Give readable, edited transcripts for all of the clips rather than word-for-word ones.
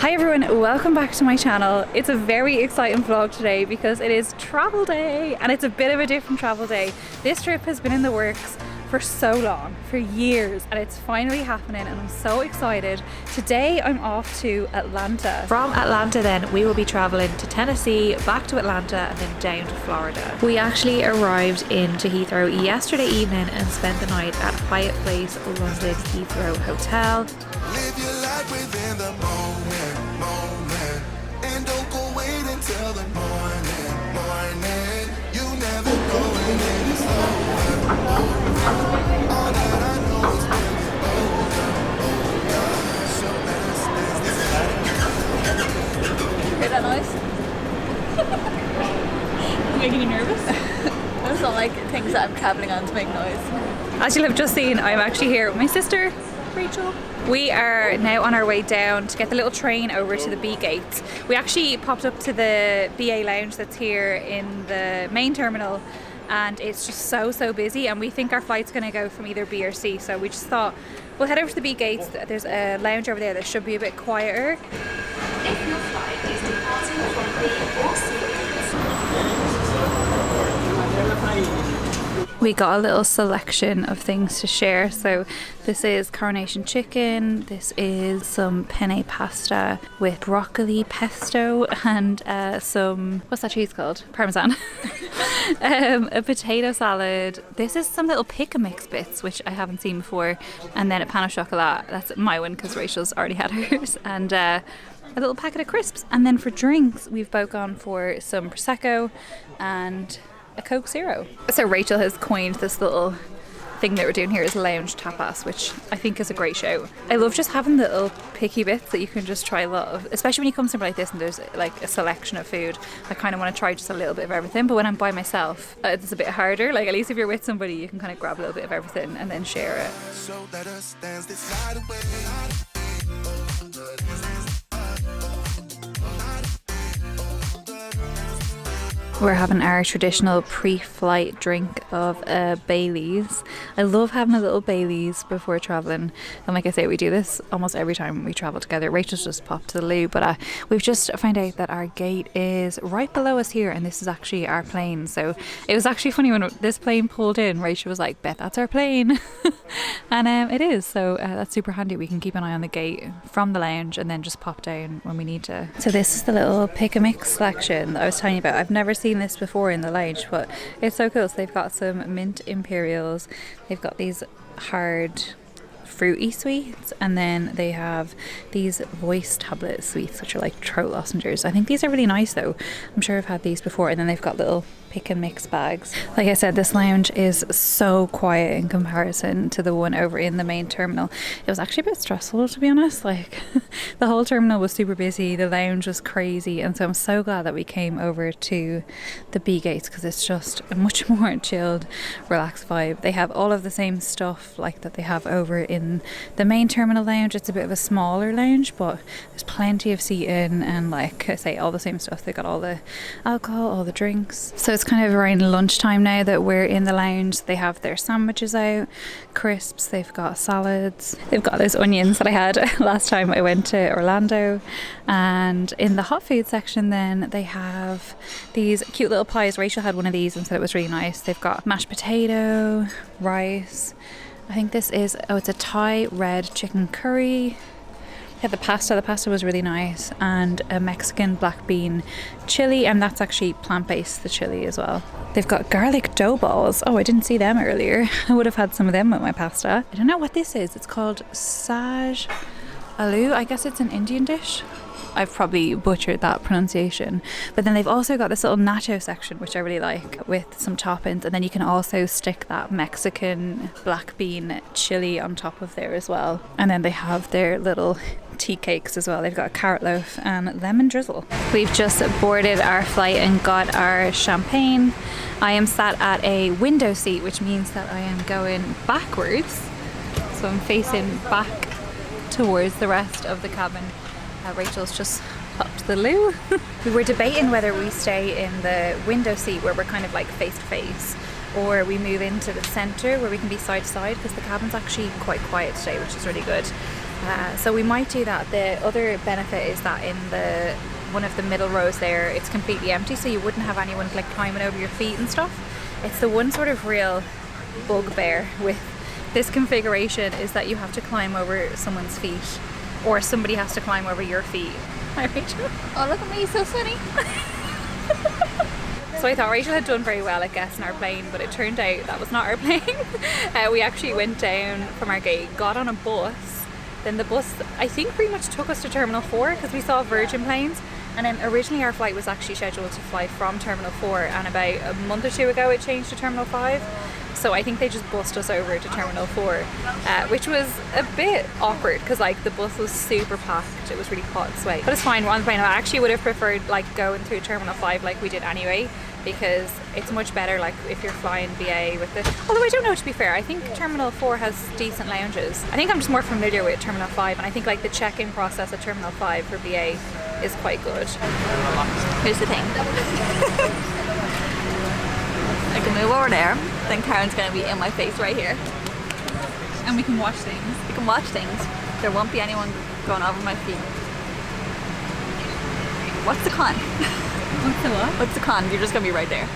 Hi everyone, welcome back to my channel. It's a very exciting vlog today because it is travel day and it's a bit of a different travel day. This trip has been in the works for so long, for years, and it's finally happening and I'm so excited. Today I'm off to Atlanta. From Atlanta then we will be traveling to Tennessee, back to Atlanta and then down to Florida. We actually arrived into Heathrow yesterday evening and spent the night at Hyatt Place London Heathrow Hotel. Live your life within the moment, and don't go wait until the morning. You never know when it is over. All that I know is when it's over. Hear that noise? Making you nervous? I just don't like things that I'm travelling on to make noise. As you'll have just seen, I'm actually here with my sister, Rachel. We are now on our way down to get the little train over to the B gates. We actually popped up to the BA lounge that's here in the main terminal and it's just so busy, and we think our flight's going to go from either B or C, so we just thought we'll head over to the B gates. There's a lounge over there that should be a bit quieter. If your flight is departing from B or C, we got a little selection of things to share. So this is coronation chicken, this is some penne pasta with broccoli pesto and some, what's that cheese called? Parmesan. A potato salad. This is some little pick and mix bits which I haven't seen before, and then a pan au chocolat. That's my one because Rachel's already had hers, and a little packet of crisps. And then for drinks we've both gone for some Prosecco and a Coke Zero. So Rachel has coined this little thing that we're doing here as lounge tapas, which I think is a great show. I love just having the little picky bits that you can just try a lot of, especially when you come somewhere like this and there's like a selection of food. I kind of want to try just a little bit of everything, but when I'm by myself it's a bit harder. Like at least if you're with somebody you can kind of grab a little bit of everything and then share it. So let us dance this night away. We're having our traditional pre-flight drink of Baileys. I love having a little Baileys before travelling, and like I say, we do this almost every time we travel together. Rachel's just popped to the loo, but we've just found out that our gate is right below us here, and this is actually our plane. So it was actually funny when this plane pulled in, Rachel was like, bet that's our plane. And it is, so that's super handy. We can keep an eye on the gate from the lounge and then just pop down when we need to. So this is the little pick and mix selection that I was telling you about. I've never seen this before in the lounge, but it's so cool. So they've got some mint imperials, they've got these hard fruity sweets, and then they have these voice tablet sweets which are like throat lozenges. I think these are really nice though. I'm sure I've had these before. And then they've got little pick and mix bags. Like I said, this lounge is so quiet in comparison to the one over in the main terminal. It was actually a bit stressful, to be honest. Like the whole terminal was super busy, the lounge was crazy, and so I'm so glad that we came over to the B gates because it's just a much more chilled, relaxed vibe. They have all of the same stuff like that they have over in the main terminal lounge. It's a bit of a smaller lounge, but there's plenty of seating and, like I say, all the same stuff. They got all the alcohol, all the drinks. So it's kind of around lunchtime now that we're in the lounge. They have their sandwiches out, crisps, they've got salads, they've got those onions that I had last time I went to Orlando. And in the hot food section then they have these cute little pies. Rachel had one of these and said it was really nice. They've got mashed potato, rice, I think this is, it's a Thai red chicken curry. Yeah, the pasta was really nice, and a Mexican black bean chili, and that's actually plant-based, the chili as well. They've got garlic dough balls. Oh, I didn't see them earlier. I would have had some of them with my pasta. I don't know what this is. It's called Saj Aloo. I guess it's an Indian dish. I've probably butchered that pronunciation. But then they've also got this little nacho section, which I really like, with some toppings, and then you can also stick that Mexican black bean chili on top of there as well. And then they have their little tea cakes as well. They've got a carrot loaf and lemon drizzle. We've just boarded our flight and got our champagne. I am sat at a window seat, which means that I am going backwards, so I'm facing back towards the rest of the cabin. Rachel's just popped to the loo. We were debating whether we stay in the window seat where we're kind of like face to face, or we move into the centre where we can be side to side, because the cabin's actually quite quiet today, which is really good. So we might do that. The other benefit is that in the one of the middle rows there, it's completely empty, so you wouldn't have anyone like climbing over your feet and stuff. It's the one sort of real bugbear with this configuration is that you have to climb over someone's feet, or somebody has to climb over your feet. Hi Rachel. Oh, look at me, so sunny. So I thought Rachel had done very well at guessing our plane, but it turned out that was not our plane. We actually went down from our gate, got on a bus, then the bus I think pretty much took us to Terminal 4 because we saw Virgin planes, and then originally our flight was actually scheduled to fly from Terminal 4, and about a month or two ago it changed to Terminal 5. So I think they just bussed us over to Terminal 4, which was a bit awkward because like the bus was super packed. It was really hot and sweaty. But it's fine, we're on the plane. I actually would have preferred like going through Terminal 5 like we did anyway, because it's much better like if you're flying BA with it. Although I don't know, to be fair, I think Terminal 4 has decent lounges. I think I'm just more familiar with Terminal 5, and I think like the check-in process at Terminal 5 for BA is quite good. Here's the thing. I can move over there, then Karen's gonna be in my face right here. And we can watch things. You can watch things. There won't be anyone going over my feet. What's the con? What's the what? What's the con? You're just gonna be right there.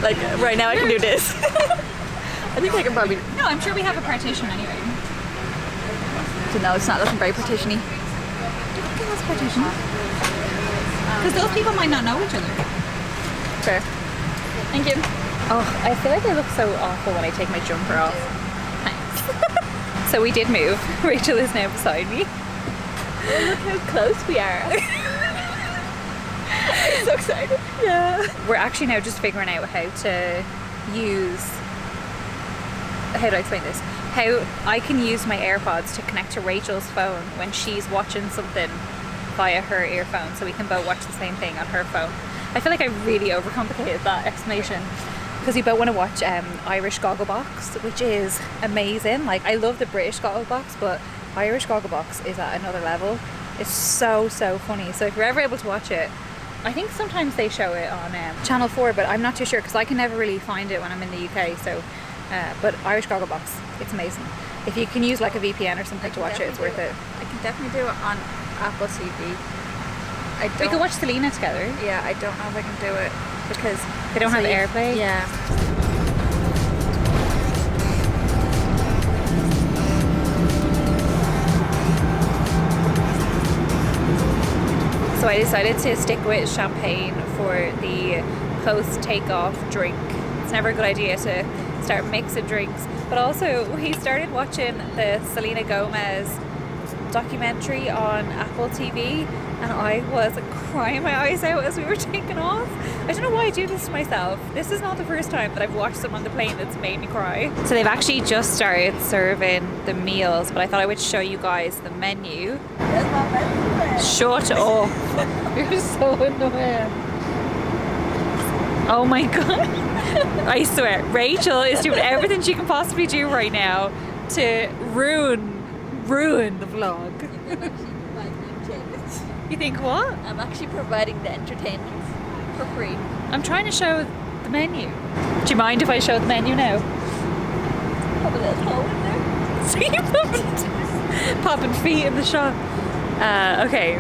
Like right now I can do this. I think I can probably... No, I'm sure we have a partition anyway. So no, it's not looking very partitiony. Okay, that's partition. Because those people might not know each other. Fair. Thank you. Oh, I feel like I look so awful when I take my jumper off. Thanks. So we did move. Rachel is now beside me. Oh, look how close we are. I'm so excited. Yeah. We're actually now just figuring out how to use... How do I explain this? How I can use my AirPods to connect to Rachel's phone when she's watching something via her earphone, so we can both watch the same thing on her phone. I feel like I really overcomplicated that explanation because we both want to watch Irish Gogglebox, which is amazing. Like I love the British Gogglebox, but Irish Gogglebox is at another level. It's so funny. So if you're ever able to watch it, I think sometimes they show it on Channel 4, but I'm not too sure because I can never really find it when I'm in the UK. So, but Irish Gogglebox, it's amazing. If you can use like a VPN or something to watch it, it's worth it. I can definitely do it on Apple TV. We could watch Selena together. Yeah, I don't know if I can do it because They don't have AirPlay? Yeah. So I decided to stick with champagne for the post-takeoff drink. It's never a good idea to start mixing drinks. But also, we started watching the Selena Gomez documentary on Apple TV, and I was crying my eyes out as we were taking off. I don't know why I do this to myself. This is not the first time that I've watched them on the plane that's made me cry. So they've actually just started serving the meals, but I thought I would show you guys the menu. Shut up. You're so annoying. Oh my god. I swear, Rachel is doing everything she can possibly do right now to ruin the vlog. You think what? I'm actually providing the entertainment for free. I'm trying to show the menu. Do you mind if I show the menu now? Put a little hole in there. So you popping feet in the shop. Okay,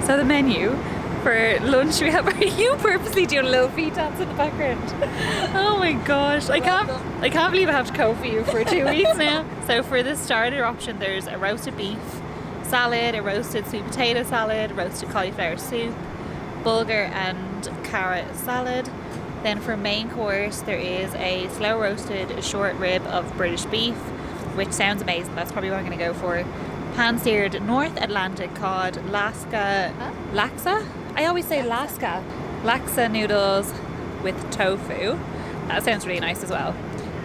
so the menu for lunch we have. Are you purposely doing a little feet dance in the background? Oh my gosh, I can't believe I have to cope for you for 2 weeks now. So for the starter option, there's a roasted beef salad, a roasted sweet potato salad, roasted cauliflower soup, bulgur and carrot salad. Then for main course, there is a slow roasted short rib of British beef, which sounds amazing. That's probably what I'm going to go for. Pan-seared North Atlantic cod, laksa? I always say laska. Laksa noodles with tofu. That sounds really nice as well.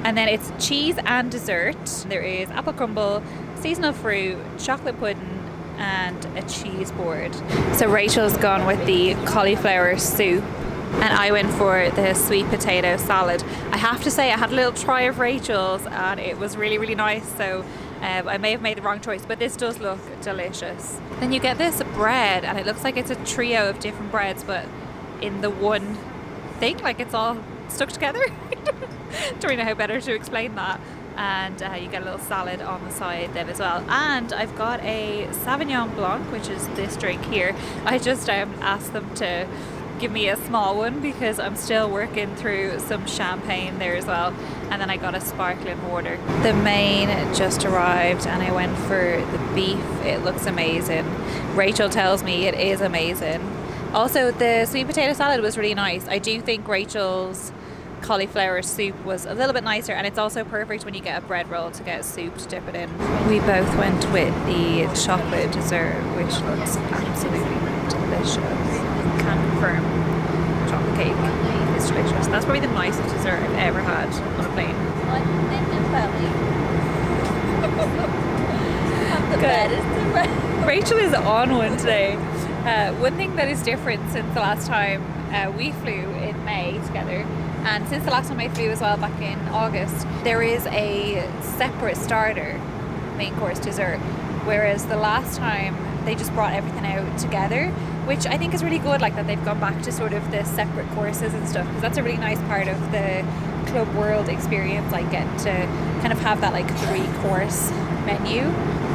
And then it's cheese and dessert. There is apple crumble, seasonal fruit, chocolate pudding, and a cheese board. So Rachel's gone with the cauliflower soup, and I went for the sweet potato salad. I have to say I had a little try of Rachel's and it was really nice, so I may have made the wrong choice, but this does look delicious. Then you get this bread, and it looks like it's a trio of different breads, but in the one thing, like it's all stuck together. Don't really know how better to explain that. and you get a little salad on the side then as well. And I've got a Sauvignon Blanc, which is this drink here. I just asked them to give me a small one because I'm still working through some champagne there as well. And then I got a sparkling water. The main just arrived and I went for the beef. It looks amazing. Rachel tells me it is amazing. Also, the sweet potato salad was really nice. I do think Rachel's cauliflower soup was a little bit nicer, and it's also perfect when you get a bread roll to get soup to dip it in. We both went with the chocolate dessert, which looks absolutely delicious. Can confirm, chocolate cake is delicious. That's probably the nicest dessert I've ever had on a plane. Good. Rachel is on one today. One thing that is different since the last time we flew in May together, and since the last time I flew as well back in August, there is a separate starter, main course, dessert, whereas the last time they just brought everything out together, which I think is really good, like that they've gone back to sort of the separate courses and stuff, because that's a really nice part of the Club World experience, like getting to kind of have that like 3-course menu.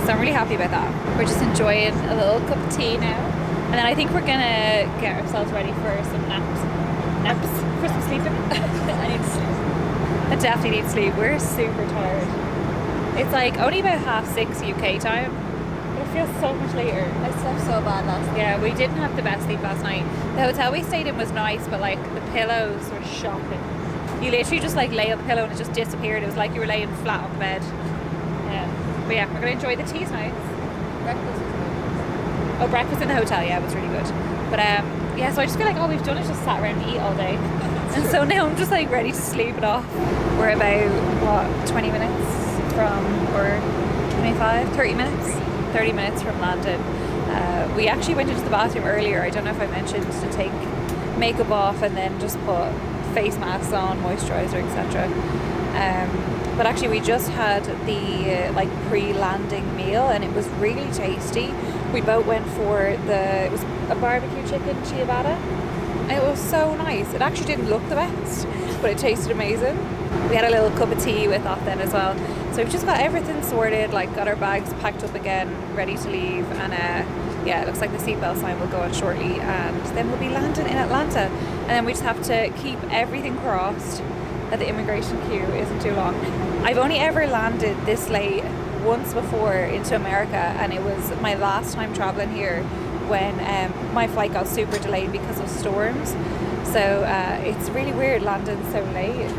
So I'm really happy about that. We're just enjoying a little cup of tea now, and then I think we're gonna get ourselves ready for some naps for some sleeping. I need to sleep. I definitely need to sleep. We're super tired. It's like only about 6:30 UK time. It feels so much later. I slept so bad last night. Yeah, we didn't have the best sleep last night. The hotel we stayed in was nice, but like the pillows were shocking. You literally just like lay on the pillow and it just disappeared. It was like you were laying flat on the bed. Yeah. But yeah, we're gonna enjoy the tea tonight. Breakfast was good. Oh, breakfast in the hotel, yeah, it was really good. But yeah, so I just feel like all we've done is just sat around and eat all day. And so now I'm just like ready to sleep it off. We're about, what, 20 minutes from, or 25, 30 minutes? 30 minutes from London. We actually went into the bathroom earlier. I don't know if I mentioned to take makeup off and then just put face masks on, moisturizer, etc. But actually we just had the like pre-landing meal and it was really tasty. We both went for it was a barbecue chicken ciabatta. It was so nice. It actually didn't look the best, but it tasted amazing. We had a little cup of tea with that then as well. So we've just got everything sorted, like got our bags packed up again, ready to leave, and yeah, it looks like the seatbelt sign will go on shortly, and then we'll be landing in Atlanta. And then we just have to keep everything crossed that the immigration queue isn't too long. I've only ever landed this late once before into America, and it was my last time traveling here when my flight got super delayed because of storms. So it's really weird landing so late,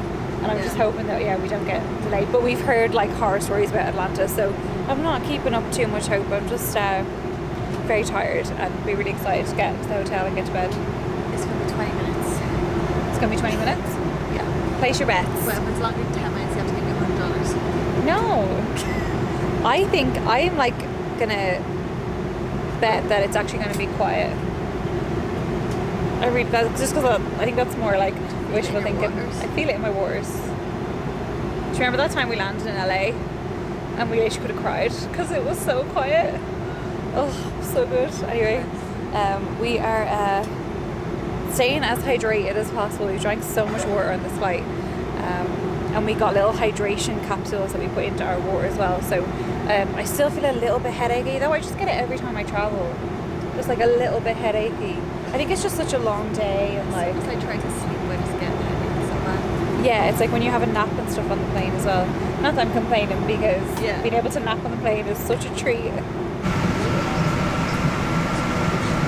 and I'm just hoping that we don't get delayed. But we've heard like horror stories about Atlanta, so I'm not keeping up too much hope. I'm just very tired and be really excited to get to the hotel and get to bed. It's going to be 20 minutes. It's going to be 20 minutes? Yeah. Place your bets. Well, if it's longer than 10 minutes, you have to give me $100. No. I think I'm like gonna bet that it's actually going to be quiet. I read that just because I think that's more like wishful thinking. I feel it in my waters. Do you remember that time we landed in LA and we literally could have cried because it was so quiet? Oh, so good. Anyway, we are staying as hydrated as possible. We drank so much water on this flight, and we got little hydration capsules that we put into our water as well. So I still feel a little bit headachy, though. I just get it every time I travel, just like a little bit headachy. I think it's just such a long day, and like I try to sleep, I just get headaches so bad. Yeah, it's like when you have a nap and stuff on the plane as well. Not that I'm complaining, because being able to nap on the plane is such a treat.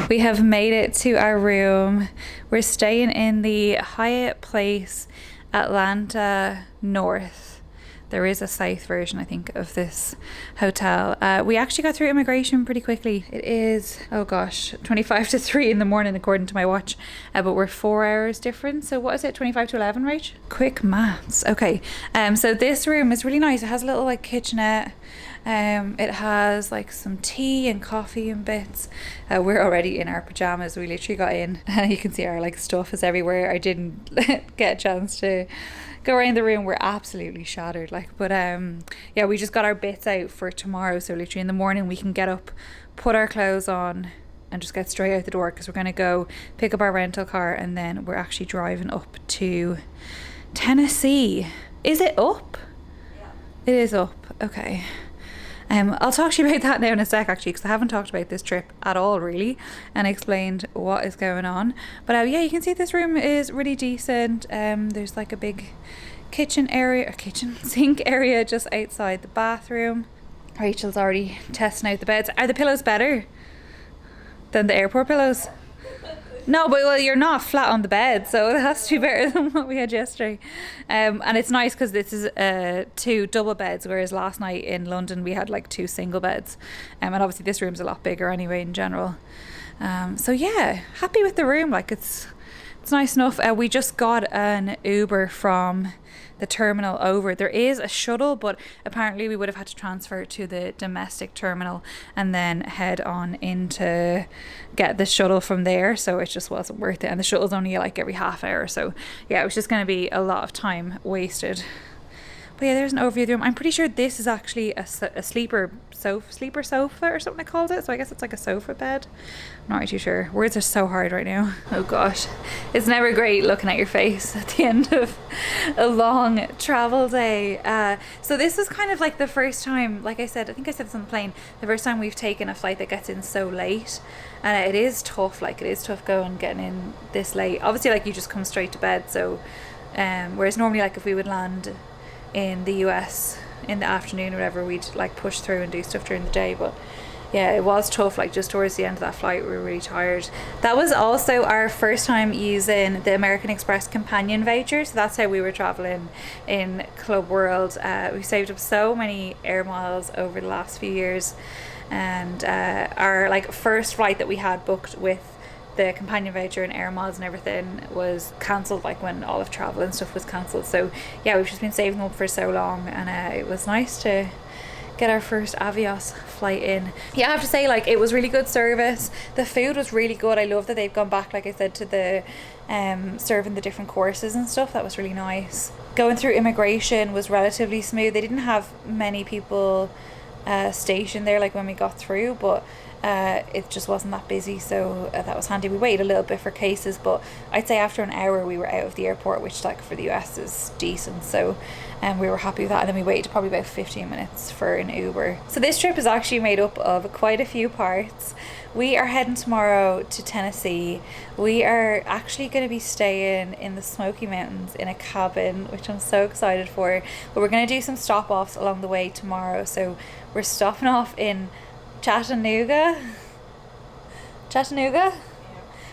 We have made it to our room. We're staying in the Hyatt Place Atlanta North. There is a south version, I think, of this hotel. We actually got through immigration pretty quickly. It is, oh gosh, 25 to 3 in the morning according to my watch, but we're 4 hours different. So what is it, 25 to 11, right? Quick maths. Okay, so this room is really nice. It has a little like kitchenette. It has like some tea and coffee and bits. We're already in our pajamas. We literally got in and you can see our like stuff is everywhere. I didn't get a chance to go around the room. We're absolutely shattered, like, but yeah, we just got our bits out for tomorrow, so literally in the morning we can get up, put our clothes on and just get straight out the door, because we're going to go pick up our rental car and then we're actually driving up to Tennessee. Is it up? It is up. Okay. I'll talk to you about that now in a sec, actually, because I haven't talked about this trip at all, really, and explained what is going on. But yeah, you can see this room is really decent. There's like a big kitchen sink area just outside the bathroom. Rachel's already testing out the beds. Are the pillows better than the airport pillows? No, but well, you're not flat on the bed, so it has to be better than what we had yesterday. And it's nice because this is 2 double beds, whereas last night in London we had like 2 single beds. And obviously this room's a lot bigger anyway in general. So yeah, happy with the room. Like it's nice enough. We just got an Uber from the terminal over. There is a shuttle, but apparently we would have had to transfer to the domestic terminal and then head on in to get the shuttle from there, so it just wasn't worth it. And the shuttle's only like every half hour, so yeah, it was just going to be a lot of time wasted. But yeah, there's an overview of the room. I'm pretty sure this is actually a sleeper sofa or something I called it, so I guess it's like a sofa bed. I'm not really too sure. Words are so hard right now. Oh gosh, it's never great looking at your face at the end of a long travel day. So this was kind of like the first time, like I said, I think I said this on the plane, the first time we've taken a flight that gets in so late. And it is tough, like it is tough getting in this late. Obviously, like you just come straight to bed, so whereas normally like if we would land in the US in the afternoon or whatever, we'd like push through and do stuff during the day. But yeah, it was tough, like just towards the end of that flight we were really tired. That was also our first time using the American Express companion voucher, so that's how we were traveling in Club World. We saved up so many air miles over the last few years, and our like first flight that we had booked with the companion voucher and air miles and everything was cancelled, like when all of travel and stuff was cancelled. So yeah, we've just been saving them up for so long, and it was nice to get our first Avios flight in. Yeah, I have to say, like it was really good service. The food was really good. I love that they've gone back, like I said, to the serving the different courses and stuff. That was really nice. Going through immigration was relatively smooth. They didn't have many people stationed there like when we got through, but it just wasn't that busy, so that was handy. We waited a little bit for cases, but I'd say after an hour we were out of the airport, which like for the US is decent, so we were happy with that. And then we waited probably about 15 minutes for an Uber. So this trip is actually made up of quite a few parts. We are heading tomorrow to Tennessee. We are actually going to be staying in the Smokey Mountains in a cabin, which I'm so excited for. But we're going to do some stop-offs along the way tomorrow. So we're stopping off in Chattanooga.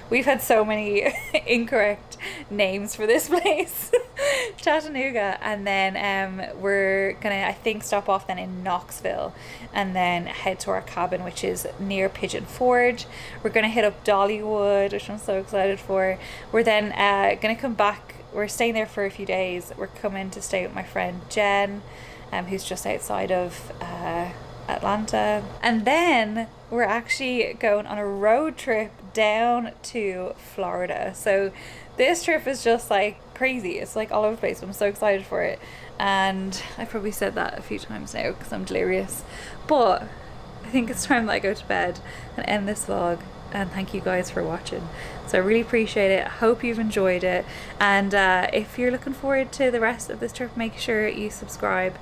We've had so many incorrect names for this place. Chattanooga. And then we're gonna, I think, stop off then in Knoxville and then head to our cabin, which is near Pigeon Forge. We're gonna hit up Dollywood, which I'm so excited for. We're then gonna come back. We're staying there for a few days. We're coming to stay with my friend Jen, who's just outside of Atlanta. And then we're actually going on a road trip down to Florida. So this trip is just like crazy. It's like all over the place. I'm so excited for it, and I probably said that a few times now because I'm delirious, but I think it's time that I go to bed and end this vlog. And thank you guys for watching. So I really appreciate it. I hope you've enjoyed it, and if you're looking forward to the rest of this trip, make sure you subscribe.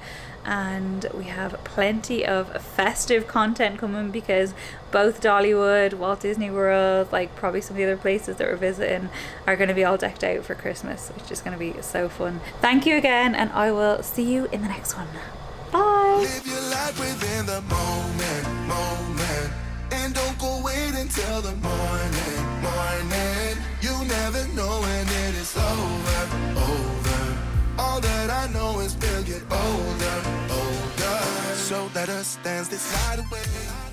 And we have plenty of festive content coming, because both Dollywood, Walt Disney World, like probably some of the other places that we're visiting, are going to be all decked out for Christmas, which is going to be so fun. Thank you again, and I will see you in the next one. Bye. Live your life within the moment, and don't go wait until the morning. You never know when it is over. All that I know is we'll get older. So let us dance this night away.